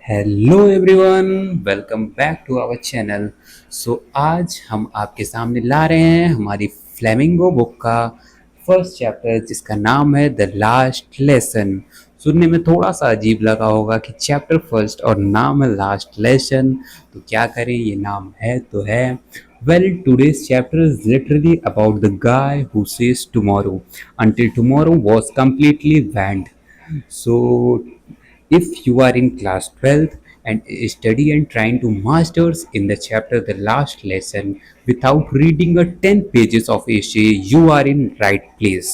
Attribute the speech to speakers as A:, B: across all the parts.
A: Hello everyone, welcome back to our channel. आज हम आपके सामने ला रहे हैं हमारी फ्लेमिंगो बुक का फर्स्ट चैप्टर, जिसका नाम है द लास्ट लेसन। सुनने में थोड़ा सा अजीब लगा होगा कि चैप्टर फर्स्ट और नाम है लास्ट लेसन, तो क्या करें, ये नाम है तो है। Well, today's chapter is literally about the guy who says tomorrow until tomorrow was completely banned. So if you are in class 12th and study and trying to masters in the chapter the last lesson without reading a 10 pages of essay, you are in right place.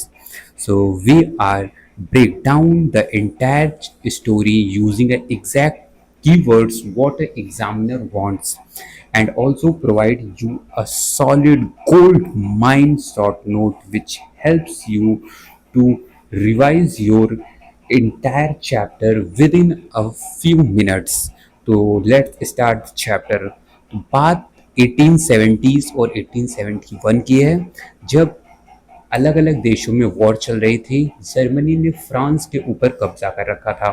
A: So we are break down the entire story using a exact keywords what an examiner wants, and also provide you a solid gold mine short note which helps you to revise your entire chapter within a few minutes. तो let's start chapter. तो बात 1870s और 1871 की है, जब अलग अलग देशों में वॉर चल रही थी। जर्मनी ने फ्रांस के ऊपर कब्जा कर रखा था।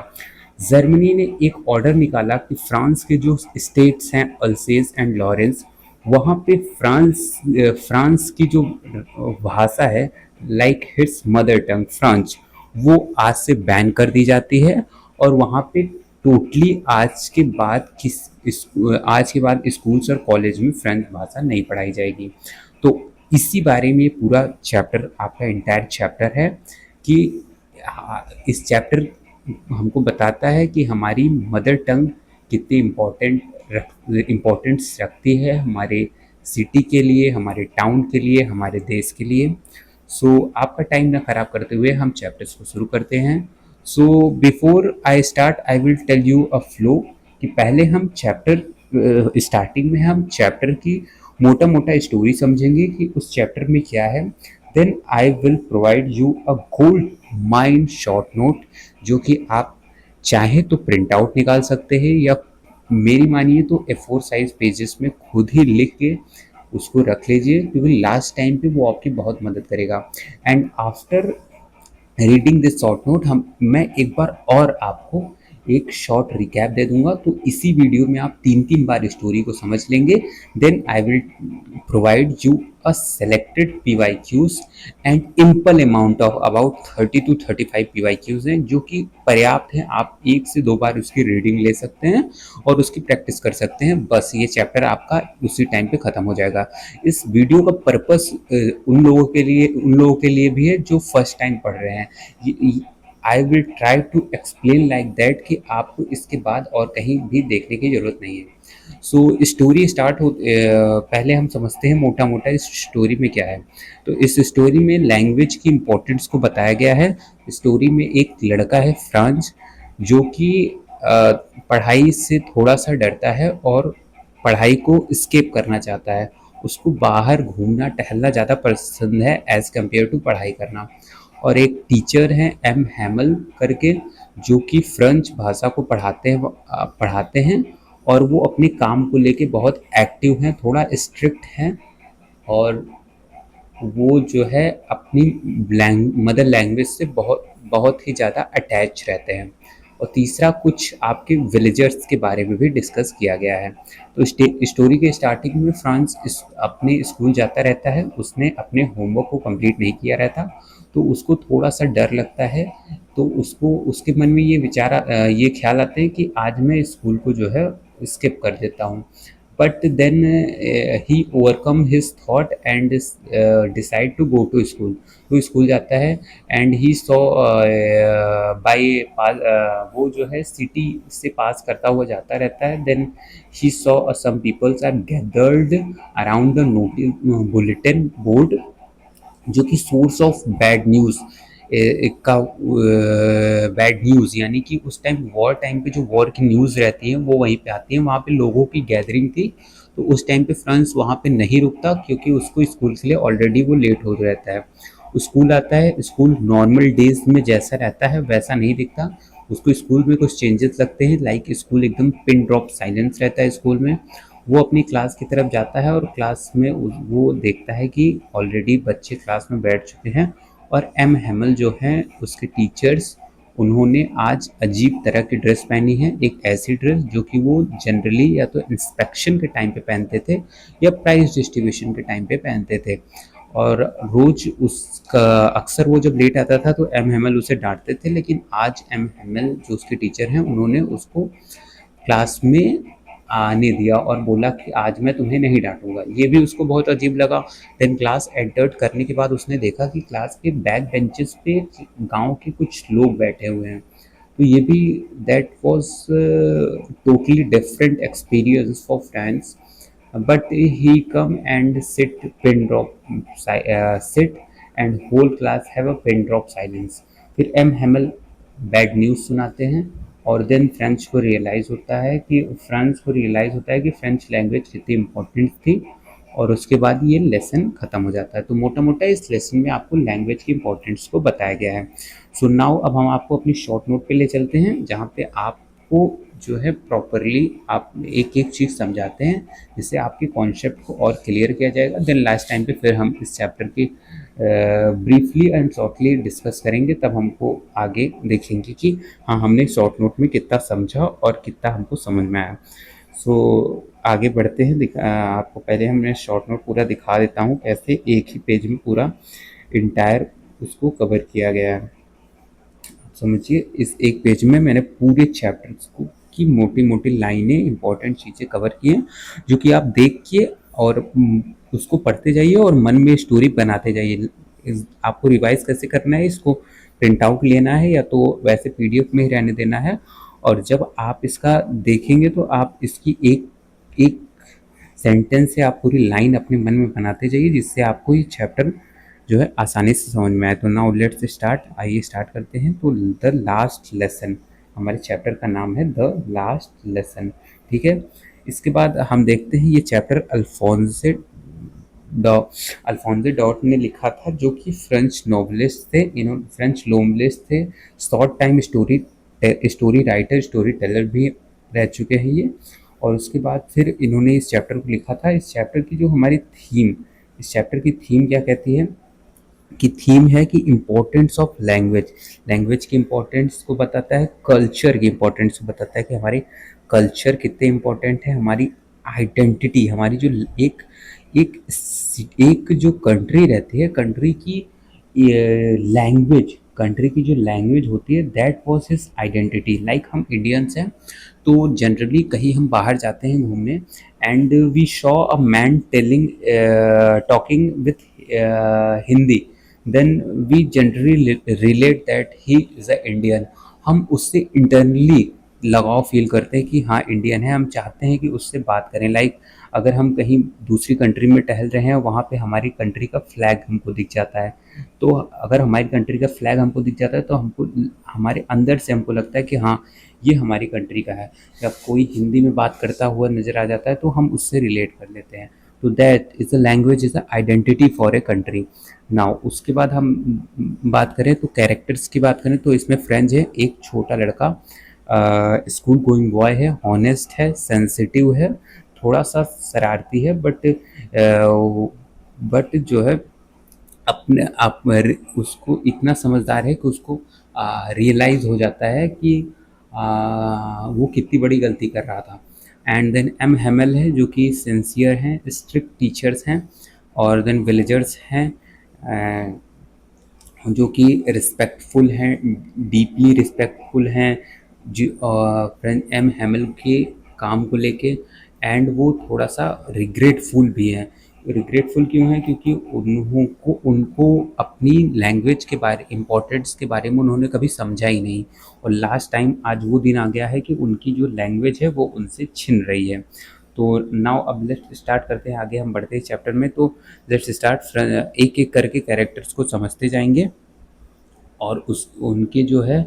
A: जर्मनी ने एक ऑर्डर निकाला कि फ्रांस के जो स्टेट्स हैं अल्सेस एंड लॉरेंस, वहाँ पे फ्रांस की जो भाषा है, like hits mother tongue French, वो आज से बैन कर दी जाती है। और वहाँ पे टोटली आज के बाद स्कूल्स और कॉलेज में फ्रेंच भाषा नहीं पढ़ाई जाएगी। तो इसी बारे में पूरा चैप्टर, आपका इंटायर चैप्टर है कि इस चैप्टर हमको बताता है कि हमारी मदर टंग कितनी इम्पोर्टेंस रखती है हमारे सिटी के लिए, हमारे टाउन के लिए, हमारे देश के लिए। आपका टाइम ना ख़राब करते हुए हम चैप्टर्स को शुरू करते हैं। Before I start I will tell you a flow कि पहले हम स्टार्टिंग में हम चैप्टर की मोटा मोटा स्टोरी समझेंगे कि उस चैप्टर में क्या है। Then I will provide you a gold mind short note, जो कि आप चाहे तो प्रिंट आउट निकाल सकते हैं, या मेरी मानिए तो A4 साइज पेजेस में खुद ही लिख के उसको रख लीजिए, क्योंकि लास्ट टाइम पे वो आपकी बहुत मदद करेगा। And after reading this short note मैं एक बार और आपको एक शॉर्ट रिकैप दे दूंगा, तो इसी वीडियो में आप 3 बार स्टोरी को समझ लेंगे। Then I will provide you a selected PYQs and ample amount of about 30 to 35 PYQs हैं, जो कि पर्याप्त हैं। आप 1 से 2 बार उसकी रीडिंग ले सकते हैं और उसकी प्रैक्टिस कर सकते हैं। बस ये चैप्टर आपका उसी टाइम पे ख़त्म हो जाएगा। इस वीडियो का पर्पस उन लोगों के लिए भी है जो फर्स्ट टाइम पढ़ रहे हैं। I will try to explain like that कि आपको इसके बाद और कहीं भी देखने की ज़रूरत नहीं है। स्टोरी स्टार्ट हो पहले हम समझते हैं मोटा मोटा इस स्टोरी में क्या है। तो इस स्टोरी में लैंग्वेज की इम्पोर्टेंस को बताया गया है। स्टोरी में एक लड़का है फ्रांस, जो कि पढ़ाई से थोड़ा सा डरता है और पढ़ाई को स्किप करना चाहता है। उसको बाहर घूमना टहलना ज़्यादा पसंद है एज़ कम्पेयर टू पढ़ाई करना। और एक टीचर हैं एम हैमल करके, जो कि फ्रेंच भाषा को पढ़ाते हैं और वो अपने काम को लेके बहुत एक्टिव हैं, थोड़ा स्ट्रिक्ट हैं, और वो जो है अपनी मदर लैंग्वेज से बहुत बहुत ही ज़्यादा अटैच रहते हैं। और तीसरा, कुछ आपके विलेजर्स के बारे में भी डिस्कस किया गया है। तो स्टोरी के स्टार्टिंग में फ्रांस अपने स्कूल जाता रहता है। उसने अपने होमवर्क को कंप्लीट नहीं किया रहता, तो उसको थोड़ा सा डर लगता है। तो उसको उसके मन में ये ख्याल आते हैं कि आज मैं स्कूल को जो है स्किप कर देता हूँ। But then he overcome his thought and decide to go to school. तो स्कूल जाता है एंड ही सॉ बाय वो जो है सिटी से पास करता हुआ जाता रहता है। Then he saw some peoples are gathered around the notice bulletin board, जो कि सोर्स ऑफ बैड न्यूज़ का बैड न्यूज़, यानी कि उस टाइम वॉर टाइम पे जो वॉर की न्यूज़ रहती है वो वहीं पे आती है। वहाँ पे लोगों की गैदरिंग थी, तो उस टाइम पे फ्रांस वहाँ पे नहीं रुकता, क्योंकि उसको स्कूल के लिए ऑलरेडी वो लेट हो रहता है। स्कूल आता है, स्कूल नॉर्मल डेज में जैसा रहता है वैसा नहीं दिखता। उसको स्कूल में कुछ चेंजेस लगते हैं, लाइक स्कूल एकदम पिन ड्रॉप साइलेंस रहता है स्कूल में। वो अपनी क्लास की तरफ जाता है और क्लास में वो देखता है कि ऑलरेडी बच्चे क्लास में बैठ चुके हैं, और एम हैमल जो हैं उसके टीचर्स उन्होंने आज अजीब तरह की ड्रेस पहनी है, एक ऐसी ड्रेस जो कि वो जनरली या तो इंस्पेक्शन के टाइम पे पहनते थे या प्राइस डिस्ट्रीब्यूशन के टाइम पे पहनते थे। और रोज उसका अक्सर वो जब लेट आता था तो एम हेमल उसे डांटते थे, लेकिन आज एम हेमल जो उसके टीचर हैं उन्होंने उसको क्लास में आने दिया और बोला कि आज मैं तुम्हें नहीं डांटूंगा। ये भी उसको बहुत अजीब लगा। देन क्लास एंटर्ड करने के बाद उसने देखा कि क्लास के बैक बेंचेस पे गांव के कुछ लोग बैठे हुए हैं। तो ये भी that was totally different experience for friends, but he come and sit and whole class have a pin drop silence। फिर एम हेमल बैड न्यूज़ सुनाते हैं और देन फ्रेंच को रियलाइज़ होता है कि फ्रेंच लैंग्वेज कितनी इम्पोर्टेंट थी, और उसके बाद ये लेसन ख़त्म हो जाता है। तो मोटा मोटा इस लेसन में आपको लैंग्वेज की इंपॉर्टेंस को बताया गया है। सो नाउ अब हम आपको अपनी शॉर्ट नोट पे ले चलते हैं, जहाँ पे आपको जो है प्रॉपरली आप एक एक चीज़ समझाते हैं, जिससे आपके कॉन्सेप्ट को और क्लियर किया जाएगा। देन लास्ट टाइम पे फिर हम इस चैप्टर की ब्रीफली एंड शॉर्टली डिस्कस करेंगे, तब हमको आगे देखेंगे कि हाँ हमने शॉर्ट नोट में कितना समझा और कितना हमको समझ में आया। सो आगे बढ़ते हैं। आपको पहले हमने शॉर्ट नोट पूरा दिखा देता हूँ कैसे एक ही पेज में पूरा इंटायर उसको कवर किया गया है। समझिए, इस एक पेज में मैंने पूरे चैप्टर्स को की मोटी मोटी लाइनें इंपॉर्टेंट चीज़ें कवर की हैं, जो कि आप देख के और उसको पढ़ते जाइए और मन में स्टोरी बनाते जाइए। आपको रिवाइज कैसे करना है, इसको प्रिंट आउट लेना है या तो वैसे पीडीएफ में ही रहने देना है, और जब आप इसका देखेंगे तो आप इसकी एक एक सेंटेंस से आप पूरी लाइन अपने मन में बनाते जाइए, जिससे आपको ये चैप्टर जो है आसानी से समझ में आए। तो नाउ लेट्स स्टार्ट, आइए स्टार्ट करते हैं। तो द लास्ट लेसन, हमारे चैप्टर का नाम है द लास्ट लेसन, ठीक है। इसके बाद हम देखते हैं ये चैप्टर अल्फोंसे डॉट ने लिखा था, जो कि फ्रेंच नॉवलिस्ट थे, इन्होंने फ्रेंच नॉवलिस्ट थे, short time story writer, story teller भी रह चुके हैं ये। और उसके बाद फिर इन्होंने इस चैप्टर को लिखा था। इस चैप्टर की जो हमारी थीम, इस चैप्टर की थीम क्या कहती है कि थीम है कि इम्पोर्टेंस ऑफ लैंग्वेज, लैंग्वेज की इम्पोर्टेंस को बताता है, कल्चर की इम्पोर्टेंस को बताता है कि हमारे कल्चर कितने इम्पोर्टेंट है, हमारी आइडेंटिटी, हमारी जो एक एक एक जो कंट्री रहती है, कंट्री की लैंग्वेज, कंट्री की जो लैंग्वेज होती है, that was his identity. Like हम इंडियंस हैं, तो जनरली कहीं हम बाहर जाते हैं घूमने and we saw a man telling talking with Hindi, then we generally relate that he is a Indian. हम उससे इंटरनली लगाव फील करते हैं कि हाँ इंडियन है, हम चाहते हैं कि उससे बात करें। लाइक अगर हम कहीं दूसरी कंट्री में टहल रहे हैं, वहाँ पे हमारी कंट्री का फ्लैग हमको दिख जाता है, तो अगर हमारी कंट्री का फ्लैग हमको दिख जाता है तो हमको हमारे अंदर से हमको लगता है कि हाँ ये हमारी कंट्री का है। जब कोई हिंदी में बात करता हुआ नज़र आ जाता है तो हम उससे रिलेट कर लेते हैं। तो that is a language is a identity for a country. Now उसके बाद हम बात करें तो कैरेक्टर्स की बात करें तो इसमें फ्रेंच है, एक छोटा लड़का, स्कूल गोइंग बॉय है, हॉनेस्ट है, सेंसिटिव है, थोड़ा सा शरारती है, बट जो है अपने आप उसको इतना समझदार है कि उसको रियलाइज़ हो जाता है कि वो कितनी बड़ी गलती कर रहा था। एंड देन एम हेमल है, जो कि सिंसियर हैं, स्ट्रिक्ट टीचर्स हैं, और देन विलेजर्स हैं जो कि रिस्पेक्टफुल हैं, डीपली रिस्पेक्टफुल हैं जी, फ्रेंड एम हैमल के काम को लेके। एंड वो थोड़ा सा रिग्रेटफुल भी हैं। रिग्रेटफुल क्यों है, क्योंकि उनको उनको अपनी लैंग्वेज के बारे, इम्पोर्टेंस के बारे में उन्होंने कभी समझा ही नहीं, और लास्ट टाइम आज वो दिन आ गया है कि उनकी जो लैंग्वेज है वो उनसे छिन रही है। तो नाउ अब लेट्स स्टार्ट करते हैं, आगे हम बढ़ते हैं चैप्टर में। तो लेट्स स्टार्ट, एक एक करके कैरेक्टर्स को समझते जाएंगे और उस उनके जो है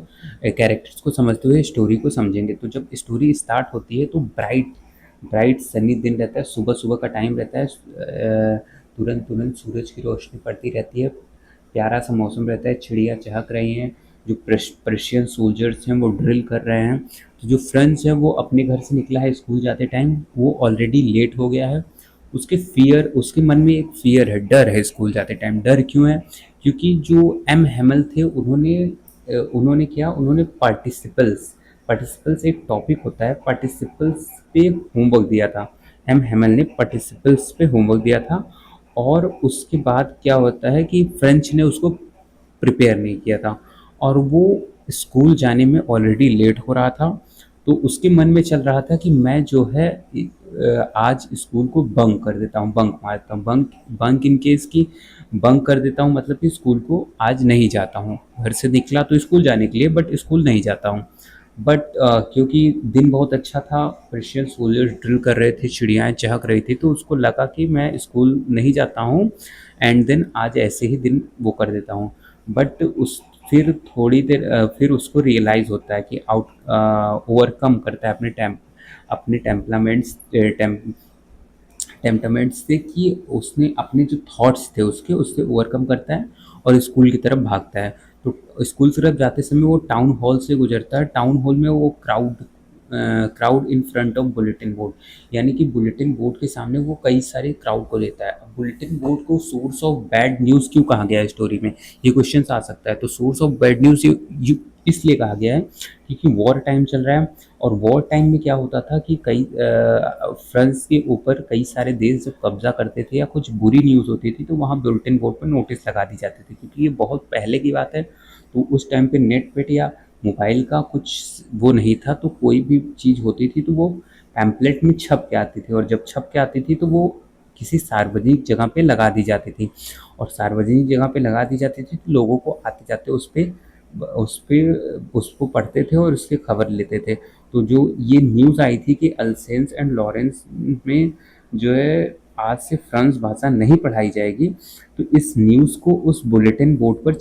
A: कैरेक्टर्स को समझते हुए स्टोरी को समझेंगे। तो जब स्टोरी स्टार्ट होती है तो ब्राइट ब्राइट सनी दिन रहता है, सुबह सुबह का टाइम रहता है, तुरंत तुरंत सूरज की रोशनी पड़ती रहती है, प्यारा सा मौसम रहता है, चिड़िया चहक रही हैं, जो प्रशियन सोल्जर्स हैं वो ड्रिल कर रहे हैं। तो जो फ्रेंच है वो अपने घर से निकला है स्कूल जाते टाइम, वो ऑलरेडी लेट हो गया है। उसके मन में एक फियर है, डर है स्कूल जाते टाइम। डर क्यों है, क्योंकि जो एम हेमल थे उन्होंने उन्होंने किया, उन्होंने पार्टिसिपल्स पार्टिसिपल्स एक टॉपिक होता है, पार्टिसिपल्स पे होमवर्क दिया था। एम हेमल ने पार्टिसिपल्स पे होमवर्क दिया था, और उसके बाद क्या होता है कि फ्रेंच ने उसको प्रिपेयर नहीं किया था, और वो स्कूल जाने में ऑलरेडी लेट हो रहा था। तो उसके मन में चल रहा था कि मैं जो है आज स्कूल को बंक कर देता हूँ, बंक मारता हूँ, बंक बंक इन केस की बंक कर देता हूँ, मतलब कि स्कूल को आज नहीं जाता हूँ। घर से निकला तो स्कूल जाने के लिए, बट स्कूल नहीं जाता हूँ। बट क्योंकि दिन बहुत अच्छा था, पर्शियन सोल्जर्स ड्रिल कर रहे थे, चिड़ियाएँ चहक रही थी, तो उसको लगा कि मैं स्कूल नहीं जाता हूँ, एंड देन आज ऐसे ही दिन वो कर देता हूँ। बट उस फिर थोड़ी देर फिर उसको रियलाइज़ होता है कि ओवरकम करता है अपने टेम्परामेंट से, कि उसने अपने जो थॉट्स थे उससे ओवरकम करता है और स्कूल की तरफ भागता है। तो स्कूल की तरफ जाते समय वो टाउन हॉल से गुजरता है। टाउन हॉल में वो crowd in front of bulletin board, यानी कि बुलेटिन बोर्ड के सामने वो कई सारे क्राउड को लेता है। अब बुलेटिन बोर्ड को सोर्स ऑफ बैड न्यूज़ क्यों कहा गया है स्टोरी में, ये क्वेश्चन आ सकता है। तो सोर्स ऑफ बैड न्यूज़ इसलिए कहा गया है क्योंकि वॉर टाइम चल रहा है, और वॉर टाइम में क्या होता था कि फ्रांस के ऊपर कई सारे देश जब कब्जा करते थे या कुछ बुरी न्यूज़ होती थी, तो वहाँ बुलेटिन बोर्ड पर नोटिस लगा दी जाती थी, क्योंकि ये बहुत पहले की बात है। तो उस टाइम पे नेट पेट या मोबाइल का कुछ वो नहीं था, तो कोई भी चीज़ होती थी तो वो पैम्पलेट में छप के आती थी, और जब छप के आती थी तो वो किसी सार्वजनिक जगह पे लगा दी जाती थी, और सार्वजनिक जगह पे लगा दी जाती थी तो लोगों को आते जाते उस पे उसको पढ़ते थे और उसकी खबर लेते थे। तो जो ये न्यूज़ आई थी कि अल्सेंस एंड लॉरेंस में जो है आज से फ्रांस भाषा नहीं पढ़ाई जाएगी, तो इस न्यूज़ को उस बुलेटिन बोर्ड पर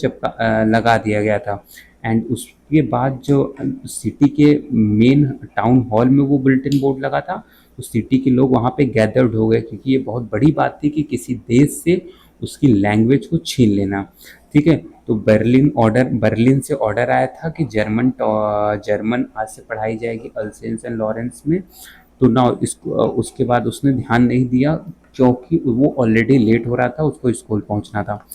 A: लगा दिया गया था। एंड उसके बाद जो सिटी के मेन टाउन हॉल में वो बुलेटिन बोर्ड लगा था, तो सिटी के लोग वहाँ पे गैदर्ड हो गए, क्योंकि ये बहुत बड़ी बात थी कि किसी देश से उसकी लैंग्वेज को छीन लेना। ठीक है, तो बर्लिन से ऑर्डर आया था कि जर्मन आज से पढ़ाई जाएगी अल्सेंस एंड लॉरेंस में। तो ना उसके बाद उसने ध्यान नहीं दिया, क्योंकि वो ऑलरेडी लेट हो रहा था, उसको स्कूल पहुंचना था।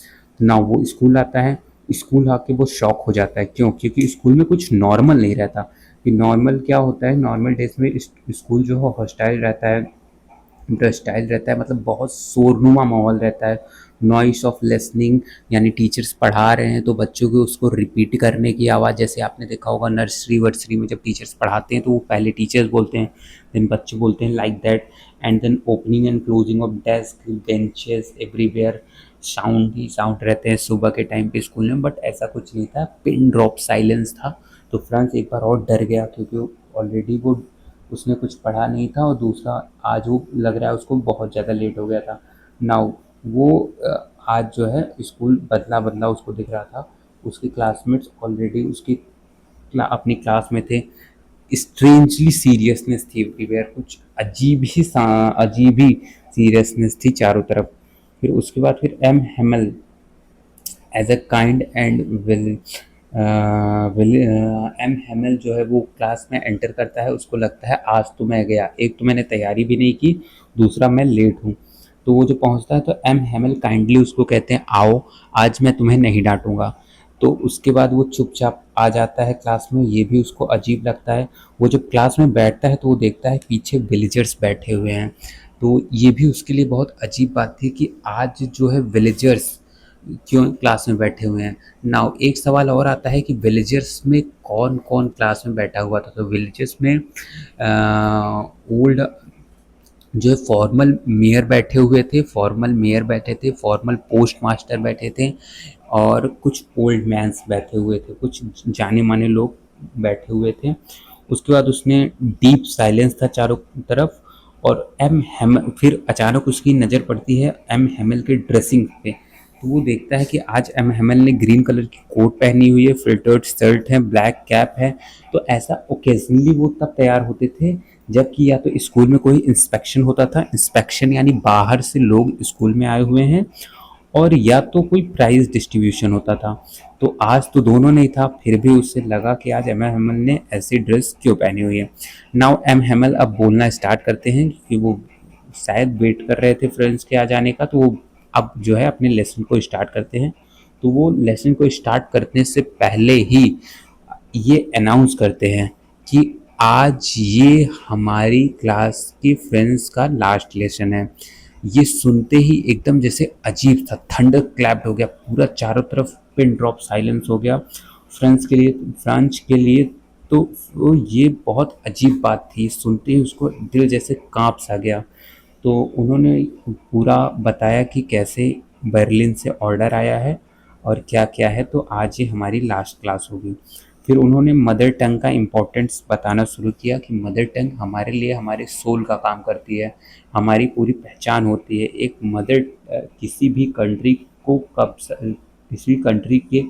A: ना वो स्कूल आता है, स्कूल आके वो शॉक हो जाता है। क्यों? क्योंकि स्कूल में कुछ नॉर्मल नहीं रहता। कि नॉर्मल क्या होता है, नॉर्मल डेज में स्कूल जो है हॉस्टाइल रहता है, स्टाइल रहता है, मतलब बहुत शोरनुमा माहौल रहता है। नॉइस ऑफ लिसनिंग, यानी टीचर्स पढ़ा रहे हैं तो बच्चों को उसको रिपीट करने की आवाज़, जैसे आपने देखा होगा नर्सरी वर्सरी में जब टीचर्स पढ़ाते हैं तो वो पहले टीचर्स बोलते हैं, देन बच्चे बोलते हैं, like that. And then opening and closing of desk, benches everywhere, sound ही साउंड रहते हैं सुबह के टाइम पे स्कूल में। बट ऐसा कुछ नहीं था, पिन ड्रॉप साइलेंस था। तो फ्रांस एक बार और डर गया, क्योंकि ऑलरेडी वो उसने कुछ पढ़ा नहीं था, और दूसरा आज वो लग रहा है उसको बहुत ज़्यादा लेट हो गया था। नाउ वो आज जो है स्कूल बदला बदला उसको दिख रहा था। उसके क्लासमेट्स ऑलरेडी अपनी क्लास में थे। स्ट्रेंजली सीरियसनेस थी एवरीवेयर, कुछ अजीब ही सीरियसनेस थी चारों तरफ। फिर उसके बाद फिर एम हेमल as a kind and will एम हेमल जो है वो क्लास में एंटर करता है। उसको लगता है आज तो मैं गया, एक तो मैंने तैयारी भी नहीं की, दूसरा मैं लेट हूँ। तो वो जो पहुँचता है तो एम हेमल काइंडली उसको कहते हैं, आओ आज मैं तुम्हें नहीं डांटूंगा। तो उसके बाद वो चुपचाप आ जाता है क्लास में, ये भी उसको अजीब लगता है। वो जब क्लास में बैठता है तो वो देखता है पीछे विलेजर्स बैठे हुए हैं। तो ये भी उसके लिए बहुत अजीब बात थी कि आज जो है विलेजर्स क्यों क्लास में बैठे हुए हैं। नाउ एक सवाल और आता है कि विलेजर्स में कौन कौन क्लास में बैठा हुआ था। तो विलेजर्स में ओल्ड जो है फॉर्मल मेयर बैठे थे, फॉर्मल पोस्ट मास्टर बैठे थे, और कुछ ओल्ड मैंस बैठे हुए थे, कुछ जाने माने लोग बैठे हुए थे। उसके बाद उसने डीप साइलेंस था चारों तरफ, और फिर अचानक उसकी नज़र पड़ती है एम हेमल के ड्रेसिंग पे। तो वो देखता है कि आज एम हेमल ने ग्रीन कलर की कोट पहनी हुई है, फिल्टर्ड शर्ट है, ब्लैक कैप है। तो ऐसा ओकेजनली वो तब तैयार होते थे जबकि या तो स्कूल में कोई इंस्पेक्शन होता था, इंस्पेक्शन यानी बाहर से लोग स्कूल में आए हुए हैं, और या तो कोई प्राइज डिस्ट्रीब्यूशन होता था। तो आज तो दोनों नहीं था, फिर भी उससे लगा कि आज एम हेमल ने ऐसी ड्रेस क्यों पहनी हुई है। नाउ एम हेमल अब बोलना स्टार्ट करते हैं, क्योंकि वो शायद वेट कर रहे थे फ्रेंड्स के आ जाने का, तो वो अब जो है अपने लेसन को स्टार्ट करते हैं। तो वो लेसन को स्टार्ट करने से पहले ही ये अनाउंस करते हैं कि आज ये हमारी क्लास के फ्रेंड्स का लास्ट लेसन है। ये सुनते ही एकदम जैसे अजीब था, थंडर क्लैप्ड हो गया, पूरा चारों तरफ पिन ड्रॉप साइलेंस हो गया फ्रांस के लिए। तो ये बहुत अजीब बात थी, सुनते ही उसको दिल जैसे कांप सा गया। तो उन्होंने पूरा बताया कि कैसे बर्लिन से ऑर्डर आया है और क्या क्या है, तो आज ये हमारी लास्ट क्लास होगी। फिर उन्होंने मदर टंग का इम्पोर्टेंस बताना शुरू किया कि मदर टंग हमारे लिए हमारे सोल का काम करती है, हमारी पूरी पहचान होती है। एक मदर किसी भी कंट्री को कब्जा किसी भी कंट्री के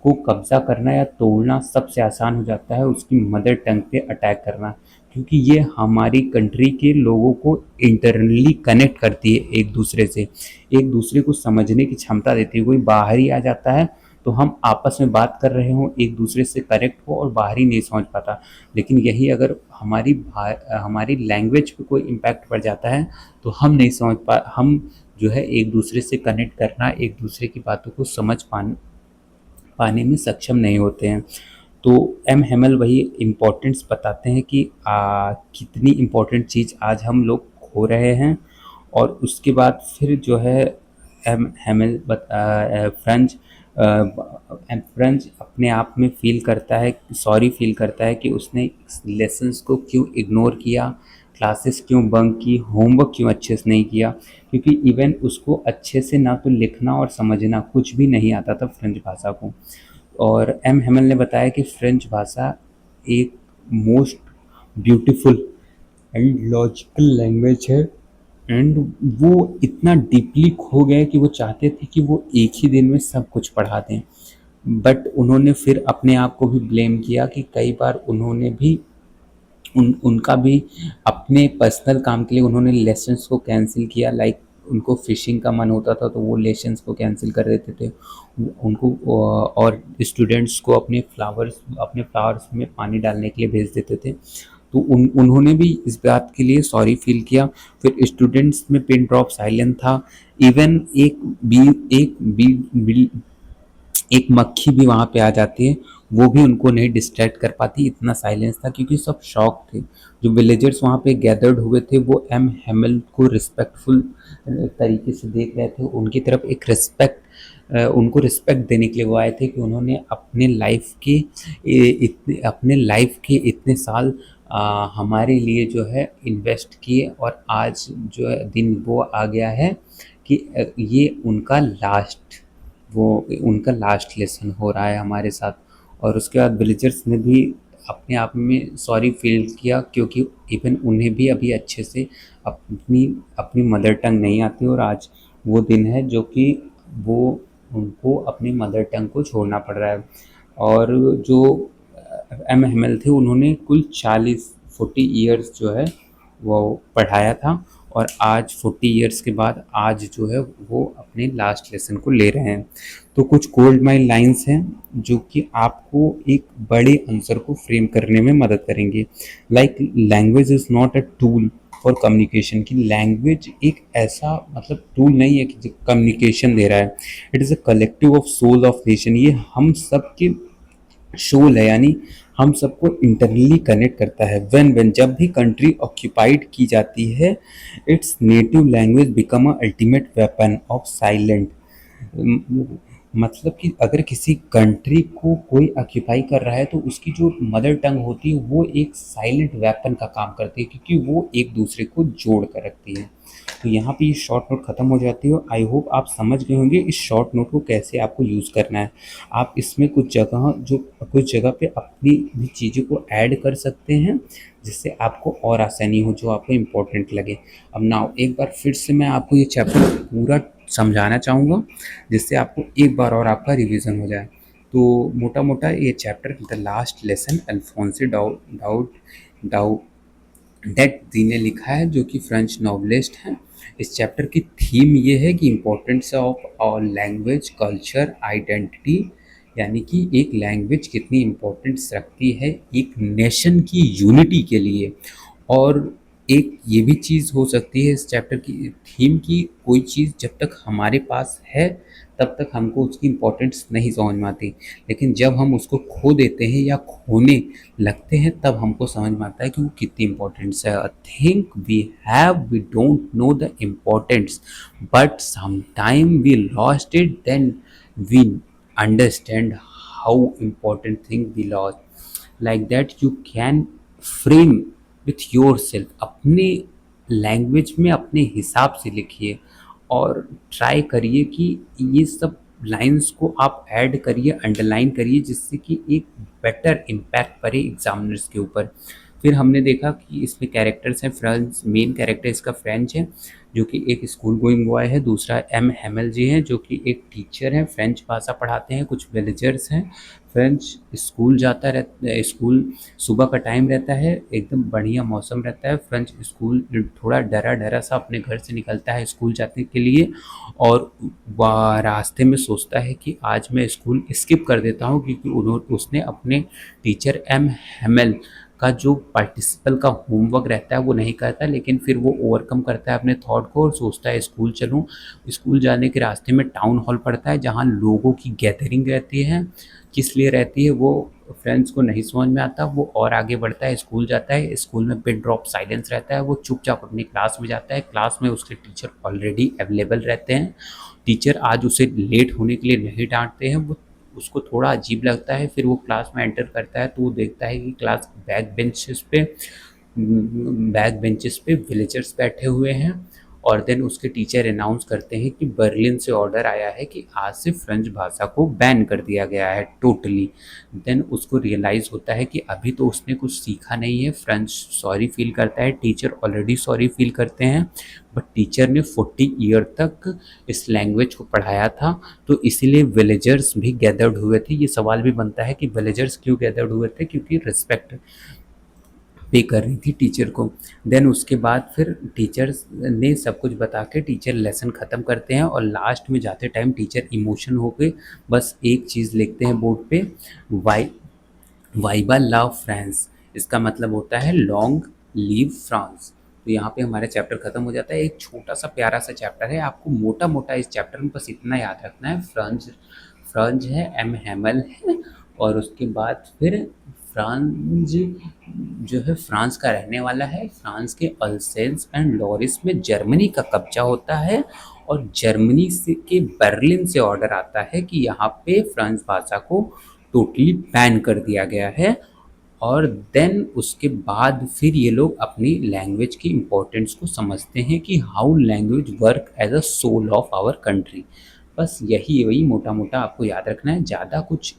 A: को कब्जा करना या तोड़ना सबसे आसान हो जाता है उसकी मदर टंग पे अटैक करना, क्योंकि ये हमारी कंट्री के लोगों को इंटरनली कनेक्ट करती है एक दूसरे से, एक दूसरे को समझने की क्षमता देती है। कोई बाहर ही आ जाता है तो हम आपस में बात कर रहे हों, एक दूसरे से कनेक्ट हो और बाहर ही नहीं समझ पाता। लेकिन यही अगर हमारी लैंग्वेज पे कोई इम्पैक्ट पड़ जाता है तो हम जो है एक दूसरे से कनेक्ट करना, एक दूसरे की बातों को समझ पाने में सक्षम नहीं होते हैं। तो एम हेमल वही इम्पोर्टेंस बताते हैं कि कितनी इम्पोर्टेंट चीज़ आज हम लोग खो रहे हैं। और उसके बाद फिर जो है एम हेमल फ्रेंच अपने आप में सॉरी फील करता है कि उसने लेसन्स को क्यों इग्नोर किया, क्लासेस क्यों बंक की, होमवर्क क्यों अच्छे से नहीं किया, क्योंकि इवन उसको अच्छे से ना तो लिखना और समझना कुछ भी नहीं आता था फ्रेंच भाषा को। और एम हेमल ने बताया कि फ्रेंच भाषा एक most beautiful and logical language है, एंड वो इतना डीपली खो गए कि वो चाहते थे कि वो एक ही दिन में सब कुछ पढ़ा दें। बट उन्होंने फिर अपने आप को भी ब्लेम किया कि कई बार उन्होंने भी उनका भी अपने पर्सनल काम के लिए उन्होंने लेसन्स को कैंसिल किया। लाइक उनको फ़िशिंग का मन होता था तो वो लेसन्स को कैंसिल कर देते थे उनको, और स्टूडेंट्स को अपने फ्लावर्स में पानी डालने के लिए भेज देते थे। तो उन्होंने भी इस बात के लिए सॉरी फील किया। फिर स्टूडेंट्स में पिन ड्रॉप साइलेंट था। इवन एक मक्खी भी वहाँ पे आ जाती है, वो भी उनको नहीं डिस्ट्रैक्ट कर पाती, इतना साइलेंस था क्योंकि सब शॉक थे। जो विलेजर्स वहाँ पे गैदर्ड हुए थे वो एम हेमल को रिस्पेक्टफुल तरीके से देख रहे थे, उनकी तरफ उनको रिस्पेक्ट देने के लिए वो आए थे कि उन्होंने अपने लाइफ के इतने साल हमारे लिए जो है इन्वेस्ट किए, और आज जो है दिन वो आ गया है कि ये उनका लास्ट लेसन हो रहा है हमारे साथ। और उसके बाद विलेजर्स ने भी अपने आप में सॉरी फील किया, क्योंकि इवन उन्हें भी अभी अच्छे से अपनी अपनी मदर टंग नहीं आती, और आज वो दिन है जो कि वो उनको अपनी मदर टंग को छोड़ना पड़ रहा है। और जो एम हेमल थे उन्होंने कुल 40 ईयर्स जो है वो पढ़ाया था, और आज 40 ईयर्स के बाद आज जो है वो अपने लास्ट लेसन को ले रहे हैं। तो कुछ गोल्ड माइन लाइंस हैं जो कि आपको एक बड़े आंसर को फ्रेम करने में मदद करेंगे। Like language is not a tool for communication, की लैंग्वेज एक ऐसा मतलब टूल नहीं है कि कम्युनिकेशन दे रहा है। It is a collective of soul of nation, ये हम सब के शोल है, यानी हम सबको इंटरनली कनेक्ट करता है। व्हेन जब भी कंट्री ऑक्यूपाइड की जाती है, it's native language become a ultimate weapon of silent. मतलब कि अगर किसी कंट्री को कोई ऑक्यूपाई कर रहा है तो उसकी जो मदर टंग होती है वो एक साइलेंट वेपन का काम करती है, क्योंकि वो एक दूसरे को जोड़ कर रखती है। तो यहाँ पे ये शॉर्ट नोट ख़त्म हो जाती है। आई होप आप समझ गए होंगे इस शॉर्ट नोट को कैसे आपको यूज़ करना है। आप इसमें कुछ जगह पे अपनी भी चीज़ों को ऐड कर सकते हैं, जिससे आपको और आसानी हो, जो आपको इम्पोर्टेंट लगे। अब नाउ एक बार फिर से मैं आपको ये चैप्टर पूरा समझाना चाहूँगा, जिससे आपको एक बार और आपका रिवीजन हो जाए। तो मोटा मोटा ये चैप्टर द लास्ट लेसन अल्फोंसे डाउ डेट दी ने लिखा है, जो कि फ्रेंच नॉवलिस्ट हैं। इस चैप्टर की थीम ये है कि importance of our language culture identity, यानी कि एक लैंग्वेज कितनी इम्पोर्टेंस रखती है एक नेशन की यूनिटी के लिए। और एक ये भी चीज़ हो सकती है इस चैप्टर की थीम की, कोई चीज़ जब तक हमारे पास है तब तक हमको उसकी इम्पोर्टेंस नहीं समझ में आती, लेकिन जब हम उसको खो देते हैं या खोने लगते हैं तब हमको समझ में आता है कि वो कितनी इम्पोर्टेंस है। I think we don't know the importance, but sometime we lost it, then we understand how important thing we lost. Like that you can frame with your self, अपने लैंग्वेज में अपने हिसाब से लिखिए और ट्राई करिए कि ये सब लाइंस को आप ऐड करिए, अंडरलाइन करिए, जिससे कि एक बेटर इम्पैक्ट पड़े एग्जामिनर्स के ऊपर। फिर हमने देखा कि इसमें कैरेक्टर्स हैं, फ्रेंच, मेन कैरेक्टर इसका फ्रेंच है जो कि एक स्कूल गोइंग बॉय है, दूसरा एम हेमल जी हैं जो कि एक टीचर हैं, फ्रेंच भाषा पढ़ाते हैं, कुछ विलेजर्स हैं। फ्रेंच स्कूल जाता रहता, स्कूल सुबह का टाइम रहता है, एकदम बढ़िया मौसम रहता है। फ्रेंच स्कूल थोड़ा डरा डरा सा अपने घर से निकलता है स्कूल जाने के लिए, और वह रास्ते में सोचता है कि आज मैं स्कूल स्किप कर देता हूँ, क्योंकि उसने अपने टीचर एम हेमल का जो पार्टिसिपल का होमवर्क रहता है वो नहीं करता, लेकिन फिर वो ओवरकम करता है अपने थॉट को और सोचता है स्कूल चलूँ। स्कूल जाने के रास्ते में टाउन हॉल पड़ता है जहाँ लोगों की गैदरिंग रहती है, किस लिए रहती है वो फ्रेंड्स को नहीं समझ में आता। वो और आगे बढ़ता है, स्कूल जाता है, स्कूल में पिन ड्रॉप साइलेंस रहता है, वो चुपचाप अपनी क्लास में जाता है। क्लास में उसके टीचर ऑलरेडी अवेलेबल रहते हैं। टीचर आज उसे लेट होने के लिए नहीं डांटते हैं, वो उसको थोड़ा अजीब लगता है। फिर वो क्लास में एंटर करता है तो वो देखता है कि क्लास बैक बेंचेस पे विलेजर्स बैठे हुए हैं, और देन उसके टीचर अनाउंस करते हैं कि बर्लिन से ऑर्डर आया है कि आज से फ्रेंच भाषा को बैन कर दिया गया है टोटली। देन उसको रियलाइज़ होता है कि अभी तो उसने कुछ सीखा नहीं है। फ्रेंच सॉरी फील करता है, टीचर ऑलरेडी सॉरी फील करते हैं, बट टीचर ने 40 ईयर तक इस लैंग्वेज को पढ़ाया था, तो इसीलिए विलेजर्स भी गैदर्ड हुए थे। ये सवाल भी बनता है कि विलेजर्स क्यों गैदर्ड हुए थे, क्योंकि रिस्पेक्ट पे कर रही थी टीचर को। देन उसके बाद फिर टीचर्स ने सब कुछ बता के टीचर लेसन ख़त्म करते हैं, और लास्ट में जाते टाइम टीचर इमोशन हो के बस एक चीज़ लिखते हैं बोर्ड पे, वाई वाइबा लव फ्रांस। इसका मतलब होता है लॉन्ग लीव फ्रांस। तो यहाँ पे हमारा चैप्टर खत्म हो जाता है। एक छोटा सा प्यारा सा चैप्टर है, आपको मोटा मोटा इस चैप्टर में बस इतना याद रखना है, फ्रांस फ्रांस है, एम हैमल है, और उसके बाद फिर फ्रांस जो है फ्रांस का रहने वाला है। फ्रांस के अल्सेंस एंड लॉरिस में जर्मनी का कब्जा होता है, और जर्मनी से के बर्लिन से ऑर्डर आता है कि यहाँ पे फ्रेंच भाषा को टोटली बैन कर दिया गया है। और देन उसके बाद फिर ये लोग अपनी लैंग्वेज की इम्पोर्टेंस को समझते हैं कि how language work as a soul of our country. बस यही वही मोटा मोटा आपको याद रखना है, ज़्यादा कुछ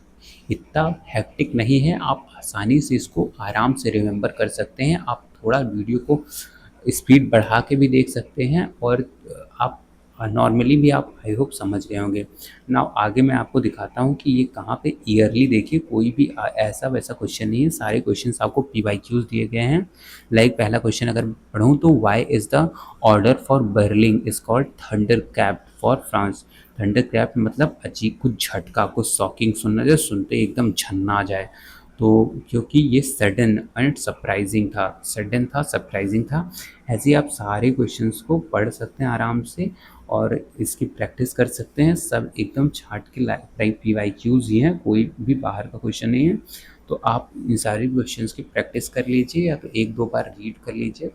A: इतना हेक्टिक नहीं है, आप आसानी से इसको आराम से रिमेंबर कर सकते हैं। आप थोड़ा वीडियो को स्पीड बढ़ा के भी देख सकते हैं, और आप नॉर्मली भी आप आई होप समझ गए होंगे। नाउ आगे मैं आपको दिखाता हूँ कि ये कहाँ पे ईयरली, देखिए कोई भी ऐसा वैसा क्वेश्चन नहीं है, सारे क्वेश्चंस आपको पीवाईक्यूज दिए गए हैं। लाइक पहला क्वेश्चन अगर पढ़ूँ तो why is the order for Berlin is called thunder cap for France. Thunder cap मतलब अजीब, कुछ झटका, कुछ शॉकिंग सुनना, जो सुनते ही एकदम झन्ना आ जाए। तो क्योंकि ये सडन एंड सरप्राइजिंग था, सडन था, सरप्राइजिंग था। ऐसे ही आप सारे क्वेश्चंस को पढ़ सकते हैं आराम से, और इसकी प्रैक्टिस कर सकते हैं। सब एकदम छाट के लाइक पीवाईक्यूज ही हैं, कोई भी बाहर का क्वेश्चन नहीं है। तो आप इन सारे क्वेश्चंस की प्रैक्टिस कर लीजिए, या तो एक दो बार रीड कर लीजिए।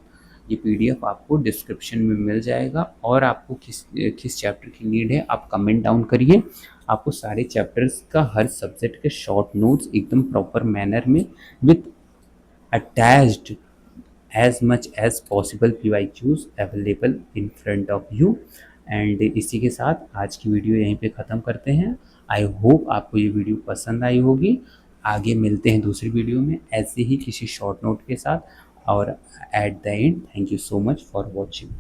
A: ये पीडीएफ आपको डिस्क्रिप्शन में मिल जाएगा, और आपको किस किस चैप्टर की नीड है आप कमेंट डाउन करिए। आपको सारे चैप्टर्स का हर सब्जेक्ट के शॉर्ट नोट्स एकदम प्रॉपर मैनर में with attached as much as possible PYQs available in front of you. And इसी के साथ आज की वीडियो यहीं पे ख़त्म करते हैं। आई होप आपको ये वीडियो पसंद आई होगी। आगे मिलते हैं दूसरी वीडियो में ऐसे ही किसी शॉर्ट नोट के साथ, और at the end thank you so much for watching.